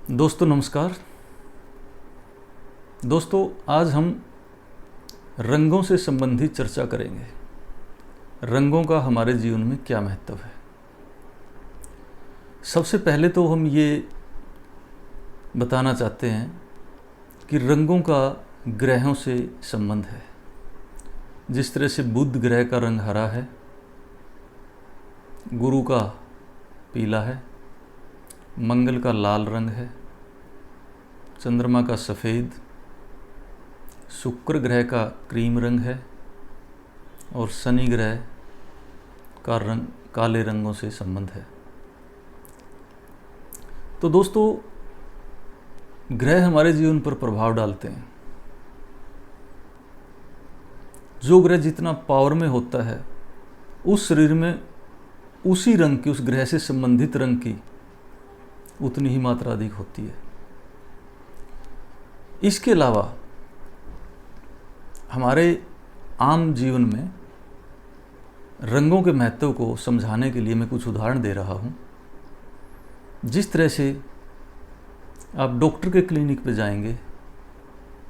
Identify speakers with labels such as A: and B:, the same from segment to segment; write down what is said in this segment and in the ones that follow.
A: दोस्तों नमस्कार। दोस्तों आज हम रंगों से संबंधित चर्चा करेंगे। रंगों का हमारे जीवन में क्या महत्व है। सबसे पहले तो हम ये बताना चाहते हैं कि रंगों का ग्रहों से संबंध है। जिस तरह से बुध ग्रह का रंग हरा है, गुरु का पीला है, मंगल का लाल रंग है, चंद्रमा का सफ़ेद, शुक्र ग्रह का क्रीम रंग है और शनि ग्रह का रंग काले रंगों से संबंध है। तो दोस्तों ग्रह हमारे जीवन पर प्रभाव डालते हैं। जो ग्रह जितना पावर में होता है उस शरीर में उसी रंग की, उस ग्रह से संबंधित रंग की उतनी ही मात्रा अधिक होती है। इसके अलावा हमारे आम जीवन में रंगों के महत्व को समझाने के लिए मैं कुछ उदाहरण दे रहा हूँ। जिस तरह से आप डॉक्टर के क्लिनिक पे जाएंगे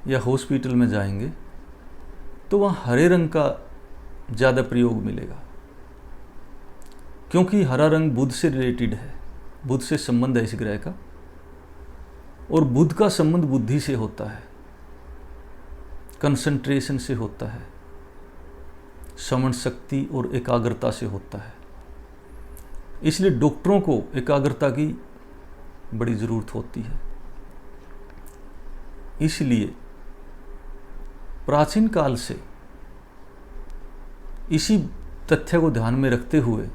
A: या हॉस्पिटल में जाएंगे तो वहाँ हरे रंग का ज़्यादा प्रयोग मिलेगा, क्योंकि हरा रंग बुध से रिलेटेड है, बुध से संबंध है इस ग्रह का। और बुध का संबंध बुद्धि से होता है, कंसंट्रेशन से होता है, श्रवण शक्ति और एकाग्रता से होता है। इसलिए डॉक्टरों को एकाग्रता की बड़ी ज़रूरत होती है। इसलिए प्राचीन काल से इसी तथ्य को ध्यान में रखते हुए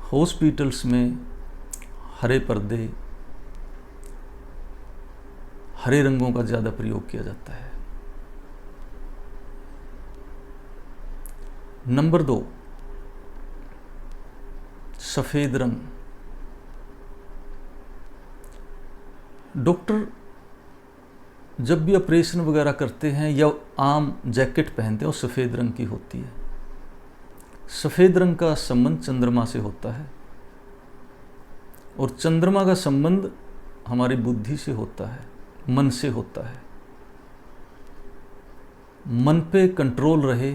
A: हॉस्पिटल्स में हरे पर्दे, हरे रंगों का ज़्यादा प्रयोग किया जाता है। नंबर 2, सफ़ेद रंग। डॉक्टर जब भी ऑपरेशन वगैरह करते हैं या आम जैकेट पहनते हैं वो सफ़ेद रंग की होती है। सफ़ेद रंग का संबंध चंद्रमा से होता है और चंद्रमा का संबंध हमारी बुद्धि से होता है, मन से होता है। मन पे कंट्रोल रहे,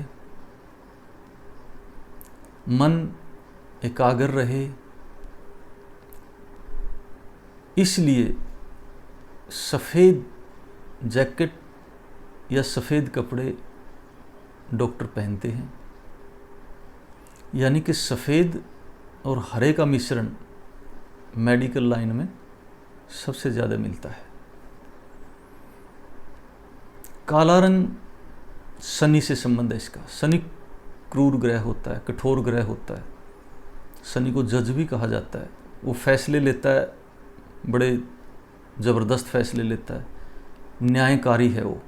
A: मन एकाग्र रहे, इसलिए सफ़ेद जैकेट या सफ़ेद कपड़े डॉक्टर पहनते हैं। यानी कि सफ़ेद और हरे का मिश्रण मेडिकल लाइन में सबसे ज़्यादा मिलता है। काला रंग शनि से संबंध है इसका। शनि क्रूर ग्रह होता है, कठोर ग्रह होता है। शनि को जज भी कहा जाता है। वो फैसले लेता है, बड़े ज़बरदस्त फैसले लेता है, न्यायकारी है वो।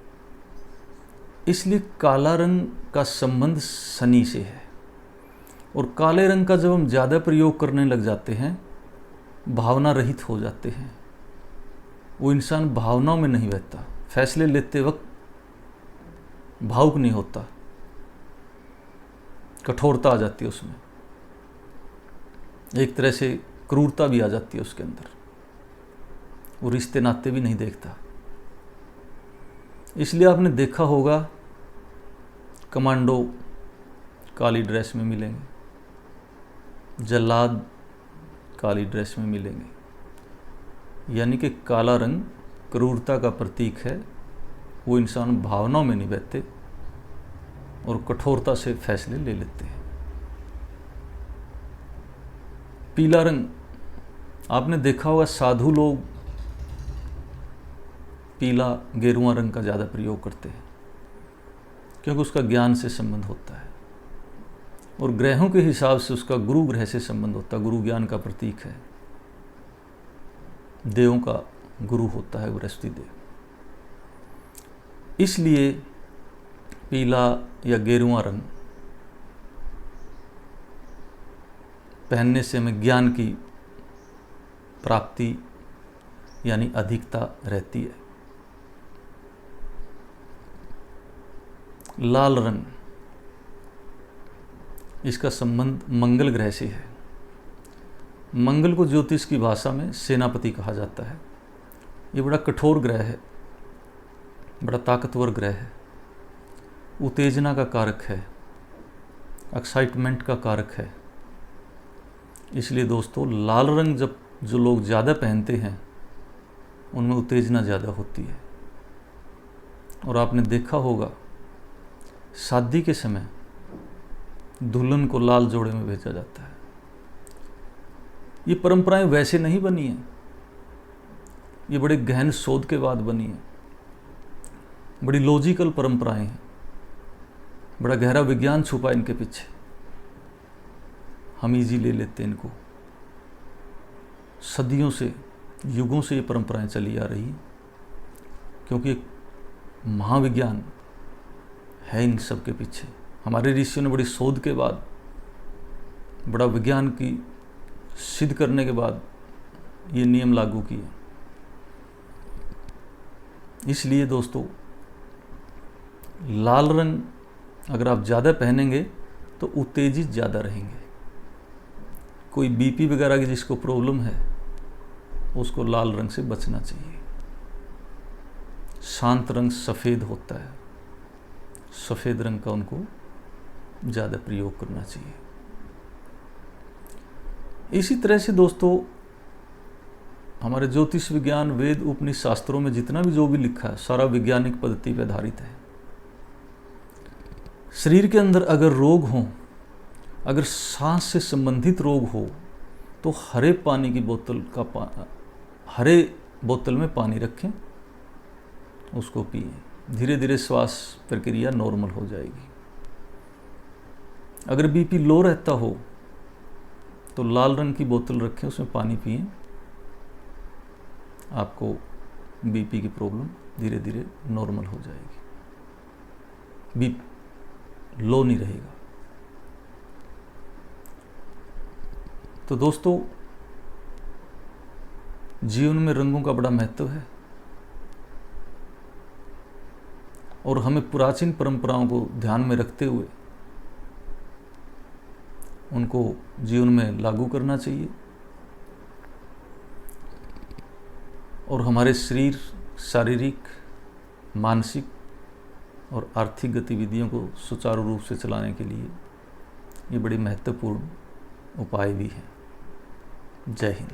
A: इसलिए काला रंग का संबंध शनि से है। और काले रंग का जब हम ज़्यादा प्रयोग करने लग जाते हैं, भावना रहित हो जाते हैं। वो इंसान भावनाओं में नहीं बहता, फैसले लेते वक्त भावुक नहीं होता, कठोरता आ जाती है उसमें, एक तरह से क्रूरता भी आ जाती है उसके अंदर। वो रिश्ते नाते भी नहीं देखता। इसलिए आपने देखा होगा कमांडो काली ड्रेस में मिलेंगे, जल्लाद काली ड्रेस में मिलेंगे। यानी कि काला रंग क्रूरता का प्रतीक है। वो इंसान भावनाओं में नहीं बहते और कठोरता से फैसले ले लेते हैं। पीला रंग आपने देखा होगा, साधु लोग पीला गेरुआ रंग का ज़्यादा प्रयोग करते हैं, क्योंकि उसका ज्ञान से संबंध होता है। और ग्रहों के हिसाब से उसका गुरु ग्रह से संबंध होता है। गुरु ज्ञान का प्रतीक है, देवों का गुरु होता है बृहस्पति देव। इसलिए पीला या गेरुआ रंग पहनने से हमें ज्ञान की प्राप्ति यानी अधिकता रहती है। लाल रंग, इसका संबंध मंगल ग्रह से है। मंगल को ज्योतिष की भाषा में सेनापति कहा जाता है। ये बड़ा कठोर ग्रह है, बड़ा ताकतवर ग्रह है, उत्तेजना का कारक है, एक्साइटमेंट का कारक है। इसलिए दोस्तों लाल रंग जब जो लोग ज़्यादा पहनते हैं उनमें उत्तेजना ज़्यादा होती है। और आपने देखा होगा शादी के समय दुल्हन को लाल जोड़े में भेजा जाता है। ये परंपराएं वैसे नहीं बनी हैं, ये बड़े गहन शोध के बाद बनी हैं, बड़ी लॉजिकल परंपराएं हैं, बड़ा गहरा विज्ञान छुपा इनके पीछे। हम इजी ले लेते हैं इनको। सदियों से, युगों से ये परंपराएं चली आ रही हैं, क्योंकि एक महाविज्ञान है इन सब के पीछे। हमारे ऋषियों ने बड़ी शोध के बाद, बड़ा विज्ञान की सिद्ध करने के बाद ये नियम लागू किए। इसलिए दोस्तों लाल रंग अगर आप ज़्यादा पहनेंगे तो उत्तेजित ज़्यादा रहेंगे। कोई बीपी वगैरह की जिसको प्रॉब्लम है उसको लाल रंग से बचना चाहिए। शांत रंग सफ़ेद होता है, सफ़ेद रंग का उनको ज़्यादा प्रयोग करना चाहिए। इसी तरह से दोस्तों हमारे ज्योतिष विज्ञान, वेद, उपनिषद शास्त्रों में जितना भी जो भी लिखा है सारा वैज्ञानिक पद्धति पर आधारित है। शरीर के अंदर अगर रोग हों, अगर सांस से संबंधित रोग हो तो हरे पानी की बोतल का हरे बोतल में पानी रखें, उसको पिए, धीरे धीरे श्वास प्रक्रिया नॉर्मल हो जाएगी। अगर बीपी लो रहता हो तो लाल रंग की बोतल रखें, उसमें पानी पिए, आपको बीपी की प्रॉब्लम धीरे धीरे नॉर्मल हो जाएगी, बीपी लो नहीं रहेगा। तो दोस्तों जीवन में रंगों का बड़ा महत्व है और हमें प्राचीन परंपराओं को ध्यान में रखते हुए उनको जीवन में लागू करना चाहिए और हमारे शरीर, शारीरिक, मानसिक और आर्थिक गतिविधियों को सुचारू रूप से चलाने के लिए ये बड़ी महत्वपूर्ण उपाय भी हैं। जय हिंद।